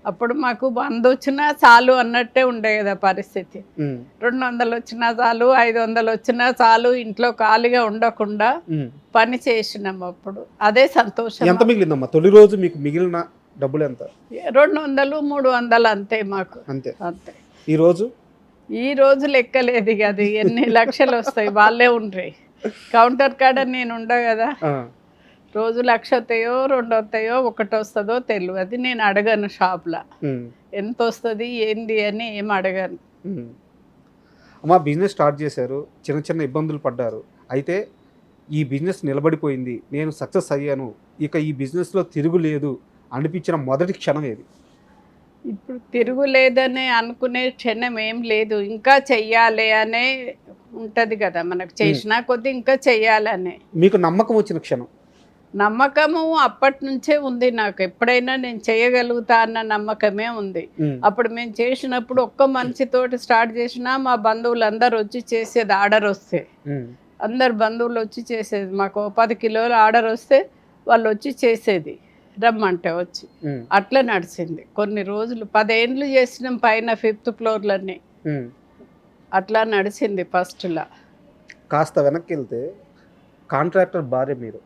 అప్పుడు మాకు 100 వచ్చినా చాలు అన్నట్టే ఉండే కదా పరిస్థితి. 200 వచ్చినా చాలు, 500 వచ్చినా చాలు, ఇంట్లో ఖాళీగా ఉండకుండా పని చేసినాం అప్పుడు. అదే సంతోషం. ఎంత మిగిలిందమ్మా తొలి రోజు మీకు మిగిలిన డబ్బులు ఎంత? 200, 300 అంతే మాకు. అంతే. అంతే. ఈరోజు ఈ రోజు లెక్కలేదు ఇక, అది ఎన్ని లక్షలు వస్తాయి వాళ్ళే ఉండ్రి. కౌంటర్ కాడ నేను ఉండ కదా, రోజు 1,00,000 వస్తాయో 2 వస్తాయో 1 వస్తుందో తెలియదు. నేను అడగను షాప్లో ఎంత వస్తుంది ఏంది అని ఏం అడగను. అమ్మా బిజినెస్ స్టార్ట్ చేశారు, చిన్న చిన్న ఇబ్బందులు పడ్డారు, అయితే ఈ బిజినెస్ నిలబడిపోయింది, నేను సక్సెస్ అయ్యాను, ఇక ఈ బిజినెస్లో తిరుగులేదు అనిపించిన మొదటి క్షణం ఏది? ఇప్పుడు తిరుగులేదని అనుకునే క్షణం ఏం లేదు. ఇంకా చెయ్యాలి అనే ఉంటుంది కదా మనకు, చేసినా కొద్దీ ఇంకా చెయ్యాలనే. మీకు నమ్మకం వచ్చిన క్షణం? నమ్మకము అప్పటి నుంచే ఉంది నాకు. ఎప్పుడైనా నేను చేయగలుగుతా అన్న నమ్మకమే ఉంది. అప్పుడు మేము చేసినప్పుడు ఒక్క మనిషితోటి స్టార్ట్ చేసినా మా బంధువులు అందరు వచ్చి చేసేది. ఆర్డర్ వస్తే అందరు బంధువులు వచ్చి చేసేది. మాకు 10 కిలోలు ఆర్డర్ వస్తే వాళ్ళు వచ్చి చేసేది, రమ్మంటే వచ్చి. అట్లా నడిచింది కొన్ని రోజులు. 10 ఏళ్ళు చేసినాం పైన 5th ఫ్లోర్లన్నీ. అట్లా నడిచింది ఫస్ట్లా. కాస్త వెనక్కి వెళ్తే కాంట్రాక్టర్ భార్య మీరు,